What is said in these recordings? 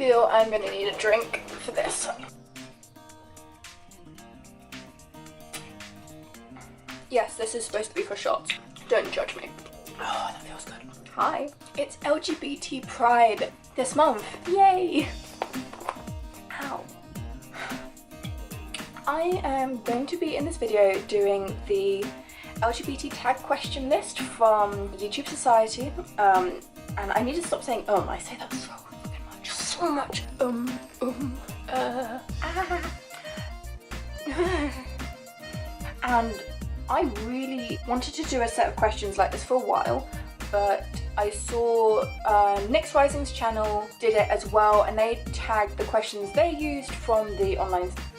feel I'm gonna need a drink for this. Yes, this is supposed to be for shots. Don't judge me. Oh, that feels good. Hi. It's LGBT Pride this month. Yay! Ow. I am going to be in this video doing the LGBT tag question list from YouTube Society. And I need to stop saying I say that so fucking much. So much. And I really wanted to do a set of questions like this for a while, but I saw Nick's Rising's channel did it as well, and they tagged the questions they used from the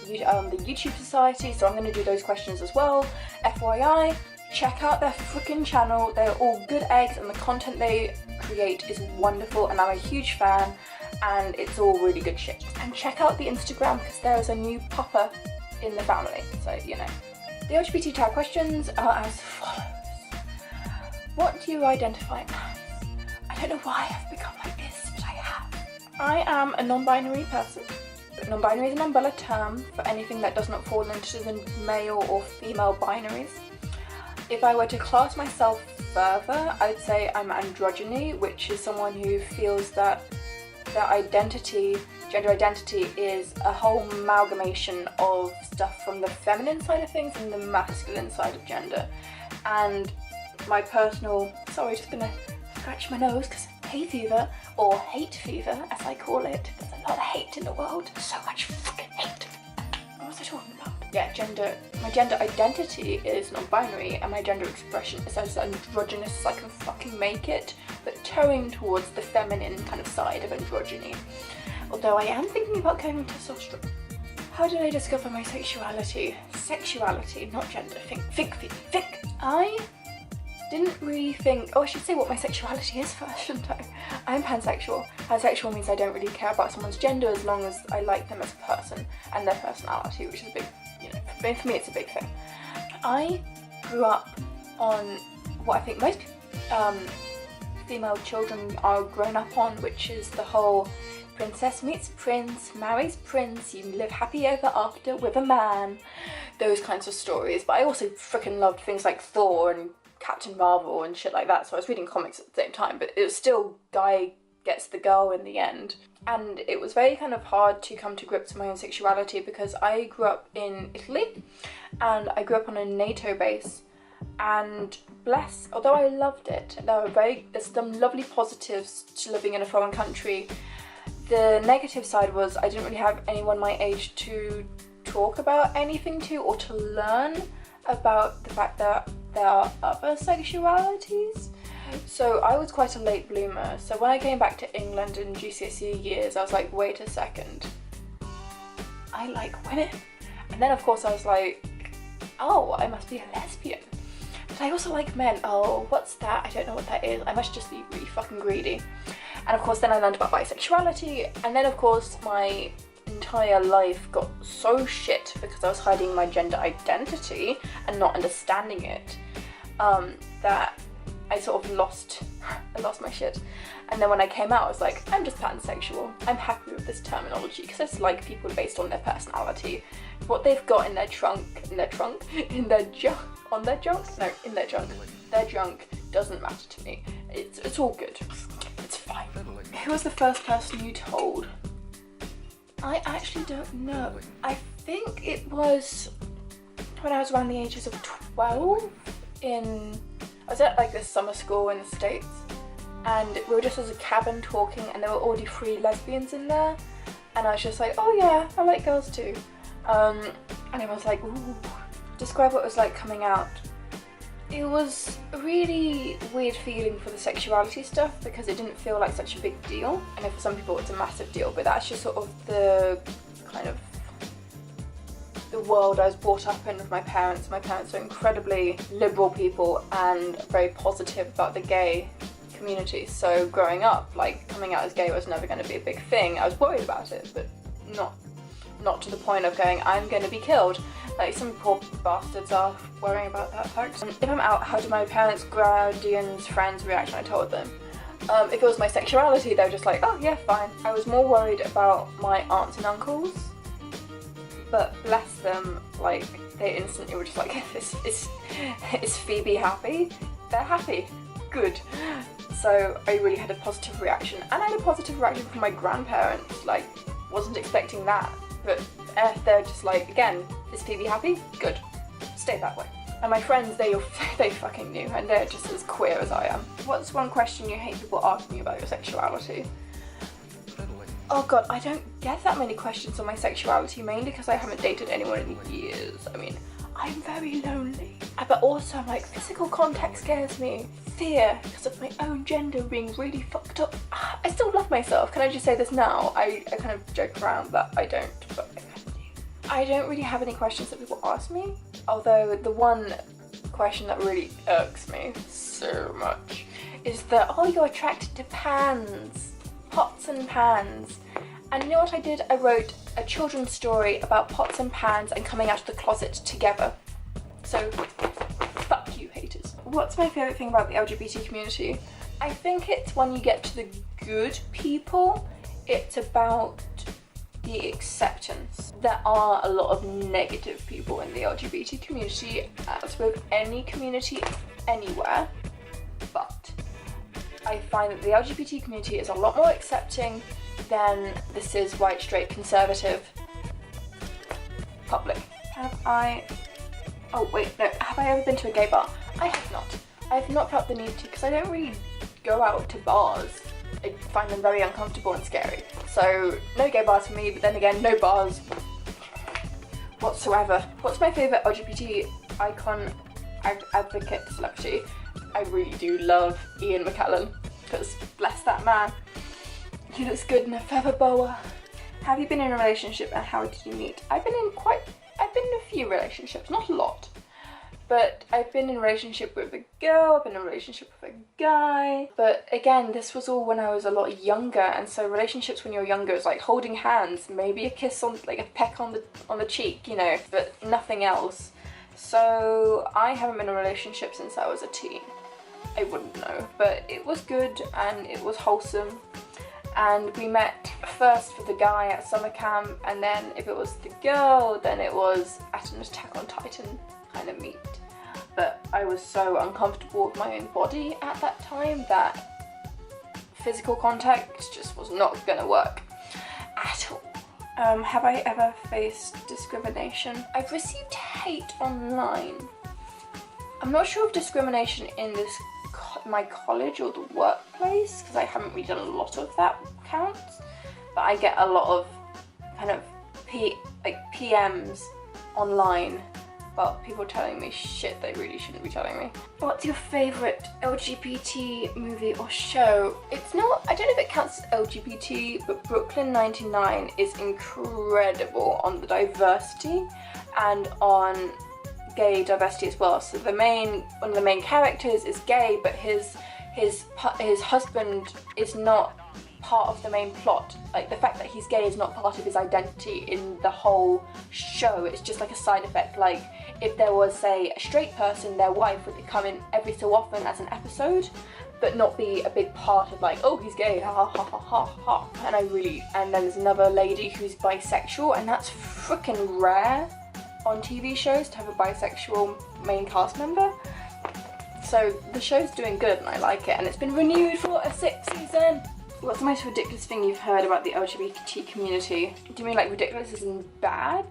the YouTube Society, so I'm going to do those questions as well. FYI, check out their freaking channel. They're all good eggs, and the content they create is wonderful, and I'm a huge fan, and it's all really good shit. And check out the Instagram, because there is a new pupper in the family, so you know. The LGBT tag questions are as follows. What do you identify as? I don't know why I've become like this, but I have. I am a non-binary person. Non-binary is an umbrella term for anything that does not fall into the male or female binaries. If I were to class myself further, I'd say I'm androgyny, which is someone who feels that their identity, gender identity, is a whole amalgamation of stuff from the feminine side of things and the masculine side of gender. And my personal, sorry, just gonna scratch my nose because hay fever, or hate fever as I call it. There's a lot of hate in the world. So much fucking hate. What was I talking about? Yeah, my gender identity is non-binary, and my gender expression is as androgynous as I can fucking make it, but towing towards the feminine kind of side of androgyny. Although I am thinking about going testosterone. How did I discover my sexuality? Sexuality, not gender. Think. I didn't really think, I should say what my sexuality is first, shouldn't I? I'm pansexual. Pansexual means I don't really care about someone's gender as long as I like them as a person and their personality, which is a big, for me it's a big thing. I grew up on what I think most female children are grown up on, which is the whole princess meets prince, marries prince, you live happy ever after with a man, those kinds of stories. But I also freaking loved things like Thor and Captain Marvel and shit like that, so I was reading comics at the same time, but it was still guy gets the girl in the end. And it was very kind of hard to come to grips with my own sexuality because I grew up in Italy and I grew up on a NATO base, and although I loved it, there's some lovely positives to living in a foreign country. The negative side was I didn't really have anyone my age to talk about anything to, or to learn about the fact that there are other sexualities. So I was quite a late bloomer. So when I came back to England in GCSE years, I was like, wait a second, I like women. And then of course I was like, oh, I must be a lesbian. But I also like men. Oh, what's that? I don't know what that is. I must just be really fucking greedy. And of course then I learned about bisexuality, and then of course my entire life got so shit because I was hiding my gender identity and not understanding it, that I sort of lost my shit. And then when I came out I was like, I'm just pansexual. I'm happy with this terminology because I just like people based on their personality. What they've got in their junk doesn't matter to me. It's all good. It's fine. Who was the first person you told? I actually don't know. I think it was when I was around the ages of 12 I was at like this summer school in the States, and we were just as a cabin talking, and there were already 3 lesbians in there, and I was just like, oh yeah, I like girls too. And everyone was like, ooh, describe what it was like coming out. It was a really weird feeling for the sexuality stuff because it didn't feel like such a big deal. I know for some people it's a massive deal, but that's just sort of the kind of the world I was brought up in with my parents. My parents are incredibly liberal people and very positive about the gay community. So growing up, like, coming out as gay was never going to be a big thing. I was worried about it, but not to the point of going, I'm going to be killed. Like some poor bastards are worrying about that fact. If I'm out, how do my parents, guardians, friends react when I told them? If it was my sexuality, they were just like, oh yeah, fine. I was more worried about my aunts and uncles, but bless them, like, they instantly were just like, is Phoebe happy? They're happy. Good. So I really had a positive reaction, and I had a positive reaction from my grandparents. Like, wasn't expecting that, but they're just like, again, is Phoebe happy? Good. Stay that way. And my friends, they fucking knew, and they're just as queer as I am. What's one question you hate people asking you about your sexuality? Oh god, I don't get that many questions on my sexuality, mainly because I haven't dated anyone in years. I mean, I'm very lonely. But also, like, physical contact scares me. Fear, because of my own gender being really fucked up. I still love myself. Can I just say this now? I kind of joke around, but I don't. But I kind of do. I don't really have any questions that people ask me. Although the one question that really irks me so much is that, oh, you're attracted to pans. Pots and pans. And you know what I did? I wrote a children's story about pots and pans and coming out of the closet together. So, fuck you, haters. What's my favourite thing about the LGBT community? I think it's when you get to the good people, it's about the acceptance. There are a lot of negative people in the LGBT community, as with any community anywhere, but I find that the LGBT community is a lot more accepting than the cis, white, straight, conservative public. Have I ever been to a gay bar? I have not. I have not felt the need to, because I don't really go out to bars. I find them very uncomfortable and scary. So no gay bars for me, but then again, no bars whatsoever. What's my favourite LGBT icon advocate celebrity? I really do love Ian McKellen, because bless that man. He looks good in a feather boa. Have you been in a relationship and how did you meet? I've been in a few relationships, not a lot. But I've been in a relationship with a girl, I've been in a relationship with a guy. But again, this was all when I was a lot younger, and so relationships when you're younger is like holding hands, maybe a kiss on, like a peck on the cheek, you know, but nothing else. So I haven't been in a relationship since I was a teen. I wouldn't know, but it was good and it was wholesome. And we met first for the guy at summer camp, and then if it was the girl, then it was at an Attack on Titan kind of meet. But I was so uncomfortable with my own body at that time that physical contact just was not gonna work at all. Have I ever faced discrimination? I've received hate online. I'm not sure if discrimination in my college or the workplace, because I haven't really done a lot of that counts, but I get a lot of kind of PMs online about people telling me shit they really shouldn't be telling me. What's your favourite LGBT movie or show? It's not, I don't know if it counts as LGBT, but Brooklyn 99 is incredible on the diversity and on gay diversity as well. So one of the main characters is gay, but his husband is not part of the main plot. Like, the fact that he's gay is not part of his identity in the whole show. It's just like a side effect. Like, if there was, say, a straight person, their wife would come in every so often as an episode, but not be a big part of like, oh, he's gay, ha ha ha ha ha. And then there's another lady who's bisexual, and that's freaking rare on TV shows to have a bisexual main cast member. So the show's doing good and I like it, and it's been renewed for a 6th season. What's the most ridiculous thing you've heard about the LGBT community? Do you mean like ridiculous as in bad?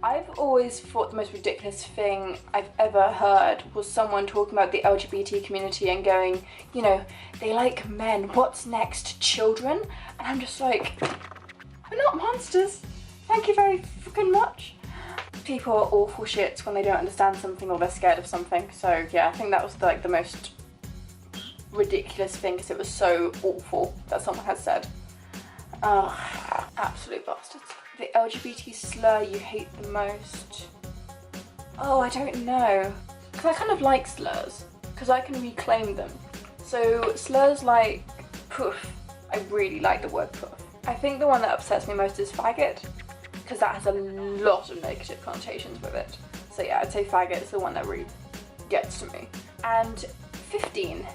I've always thought the most ridiculous thing I've ever heard was someone talking about the LGBT community and going, you know, they like men, what's next, children? And I'm just like, we're not monsters, thank you very fucking much. People are awful shits when they don't understand something or they're scared of something. So yeah, I think that was like the most ridiculous thing, because it was so awful that someone has said. Absolute bastards. The LGBT slur you hate the most? Oh, I don't know. Because I kind of like slurs, because I can reclaim them. So slurs like poof, I really like the word poof. I think the one that upsets me most is faggot, because that has a lot of negative connotations with it. So yeah, I'd say faggot is the one that really gets to me. And 15,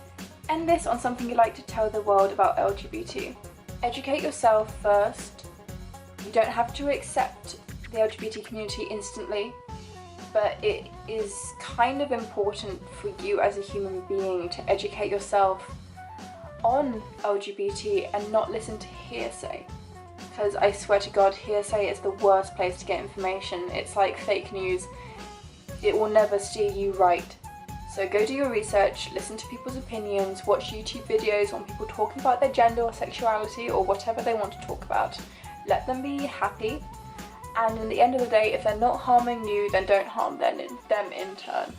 End this on something you'd like to tell the world about LGBT. Educate yourself first. You don't have to accept the LGBT community instantly, but it is kind of important for you as a human being to educate yourself on LGBT and not listen to hearsay. Because I swear to God, hearsay is the worst place to get information. It's like fake news. It will never steer you right. So go do your research, listen to people's opinions, watch YouTube videos on people talking about their gender or sexuality or whatever they want to talk about. Let them be happy, and in the end of the day, if they're not harming you, then don't harm them in turn.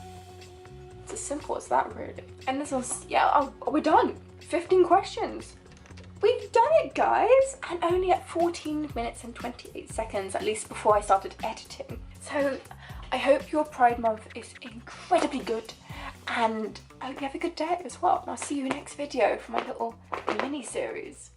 It's as simple as that, really. And this was, yeah, we're done. 15 questions. We've done it, guys, and only at 14 minutes and 28 seconds, at least before I started editing. So I hope your Pride Month is incredibly good, and I hope you have a good day as well. And I'll see you next video for my little mini series.